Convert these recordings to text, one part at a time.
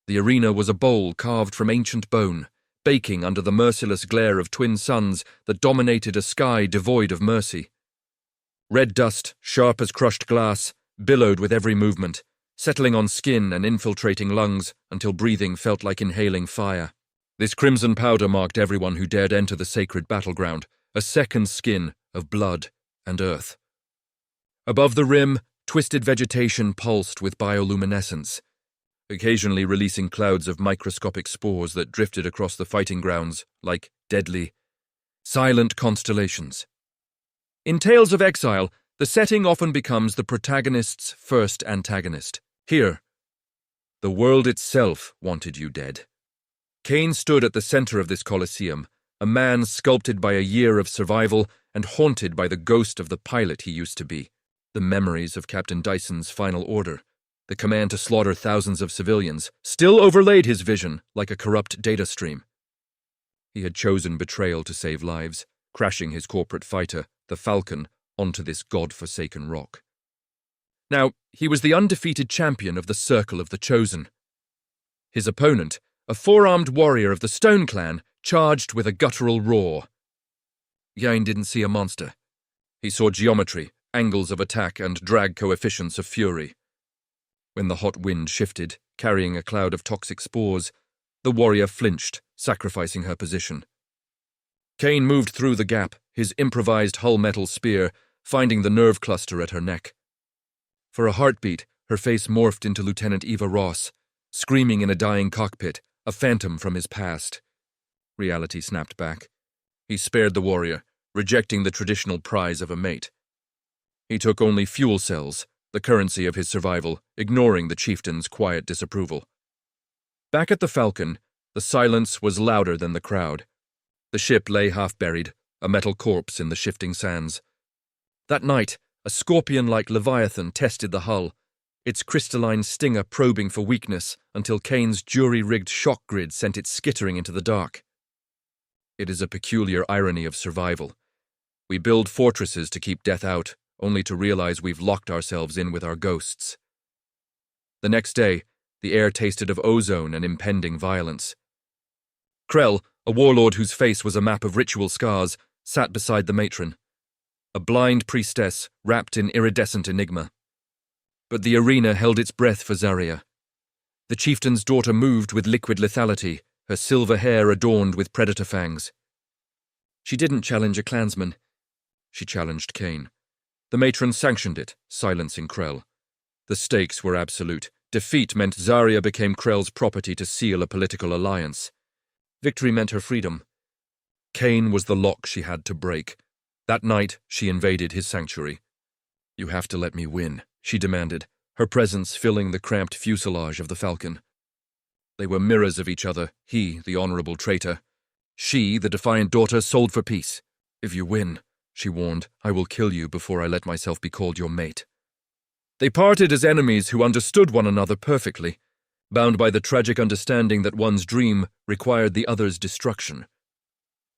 The arena was a bowl carved from ancient bone, baking under the merciless glare of twin suns that dominated a sky devoid of mercy. Red dust, sharp as crushed glass, billowed with every movement, settling on skin and infiltrating lungs until breathing felt like inhaling fire. This crimson powder marked everyone who dared enter the sacred battleground, a second skin of blood and earth. Above the rim, twisted vegetation pulsed with bioluminescence, occasionally releasing clouds of microscopic spores that drifted across the fighting grounds like deadly, silent constellations. In Tales of Exile, the setting often becomes the protagonist's first antagonist. Here, the world itself wanted you dead. Kane stood at the center of this Colosseum, a man sculpted by a year of survival and haunted by the ghost of the pilot he used to be, the memories of Captain Dyson's final order. The command to slaughter thousands of civilians still overlaid his vision like a corrupt data stream. He had chosen betrayal to save lives, crashing his corporate fighter, the Falcon, onto this god-forsaken rock. Now, he was the undefeated champion of the Circle of the Chosen. His opponent, a four-armed warrior of the Stone Clan, charged with a guttural roar. Kane didn't see a monster. He saw geometry, angles of attack, and drag coefficients of fury. When the hot wind shifted, carrying a cloud of toxic spores, the warrior flinched, sacrificing her position. Kane moved through the gap, his improvised hull-metal spear finding the nerve cluster at her neck. For a heartbeat, her face morphed into Lieutenant Eva Ross, screaming in a dying cockpit, a phantom from his past. Reality snapped back. He spared the warrior, rejecting the traditional prize of a mate. He took only fuel cells, the currency of his survival, ignoring the chieftain's quiet disapproval. Back at the Falcon, the silence was louder than the crowd. The ship lay half-buried, a metal corpse in the shifting sands. That night, a scorpion-like leviathan tested the hull, its crystalline stinger probing for weakness until Kane's jury-rigged shock grid sent it skittering into the dark. It is a peculiar irony of survival. We build fortresses to keep death out, only to realize we've locked ourselves in with our ghosts. The next day, the air tasted of ozone and impending violence. Krell, a warlord whose face was a map of ritual scars, sat beside the matron, a blind priestess wrapped in iridescent enigma. But the arena held its breath for Zarya. The chieftain's daughter moved with liquid lethality, her silver hair adorned with predator fangs. She didn't challenge a clansman. She challenged Kane. The matron sanctioned it, silencing Krell. The stakes were absolute. Defeat meant Zarya became Krell's property to seal a political alliance. Victory meant her freedom. Kane was the lock she had to break. That night, she invaded his sanctuary. "You have to let me win," she demanded, her presence filling the cramped fuselage of the Falcon. They were mirrors of each other, he, the honorable traitor. She, the defiant daughter, sold for peace. "If you win," she warned, "I will kill you before I let myself be called your mate." They parted as enemies who understood one another perfectly, bound by the tragic understanding that one's dream required the other's destruction.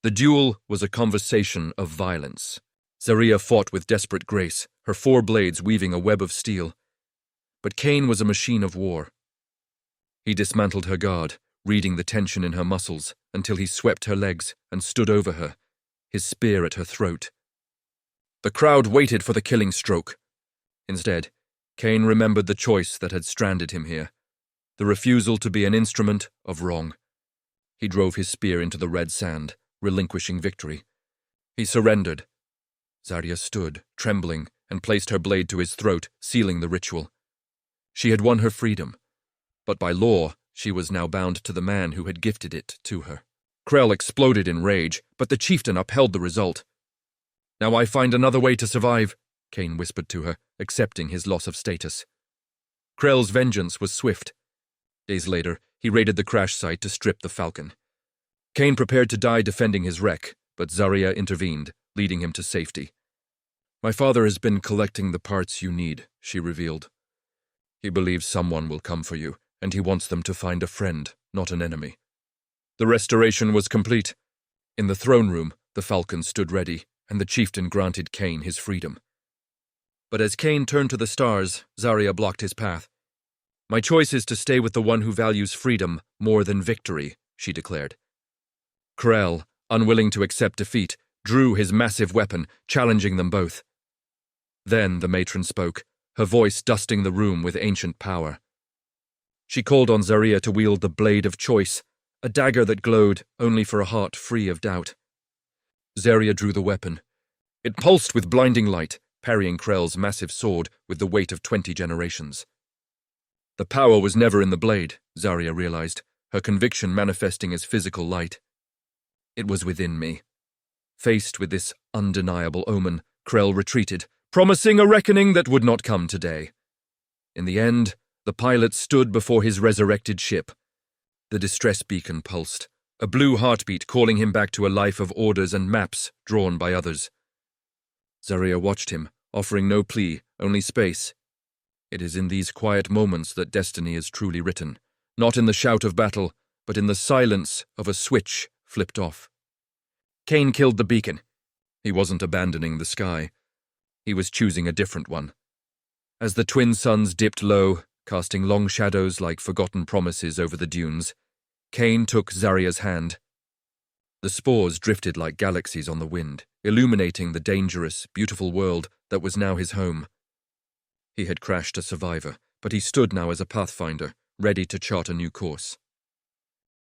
The duel was a conversation of violence. Zarya fought with desperate grace, her four blades weaving a web of steel. But Kane was a machine of war. He dismantled her guard, reading the tension in her muscles, until he swept her legs and stood over her, his spear at her throat. The crowd waited for the killing stroke. Instead, Kane remembered the choice that had stranded him here, the refusal to be an instrument of wrong. He drove his spear into the red sand, relinquishing victory. He surrendered. Zarya stood, trembling, and placed her blade to his throat, sealing the ritual. She had won her freedom, but by law, she was now bound to the man who had gifted it to her. Krell exploded in rage, but the chieftain upheld the result. "Now I find another way to survive," Kane whispered to her, accepting his loss of status. Krell's vengeance was swift. Days later, he raided the crash site to strip the Falcon. Kane prepared to die defending his wreck, but Zarya intervened, leading him to safety. "My father has been collecting the parts you need," she revealed. "He believes someone will come for you, and he wants them to find a friend, not an enemy." The restoration was complete. In the throne room, the Falcon stood ready, and the chieftain granted Kane his freedom. But as Kane turned to the stars, Zarya blocked his path. My choice is to stay with the one who values freedom more than victory, she declared. Krell, unwilling to accept defeat, drew his massive weapon, challenging them both. Then the matron spoke, her voice dusting the room with ancient power. She called on Zarya to wield the blade of choice, a dagger that glowed only for a heart free of doubt. Zarya drew the weapon. It pulsed with blinding light, parrying Krell's massive sword with the weight of 20 generations. The power was never in the blade, Zarya realized, her conviction manifesting as physical light. It was within me. Faced with this undeniable omen, Krell retreated, promising a reckoning that would not come today. In the end, the pilot stood before his resurrected ship. The distress beacon pulsed, a blue heartbeat calling him back to a life of orders and maps drawn by others. Zarya watched him, offering no plea, only space. It is in these quiet moments that destiny is truly written, not in the shout of battle, but in the silence of a switch flipped off. Kane killed the beacon. He wasn't abandoning the sky. He was choosing a different one. As the twin suns dipped low, casting long shadows like forgotten promises over the dunes, Kane took Zarya's hand. The spores drifted like galaxies on the wind, illuminating the dangerous, beautiful world that was now his home. He had crashed a survivor, but he stood now as a pathfinder, ready to chart a new course.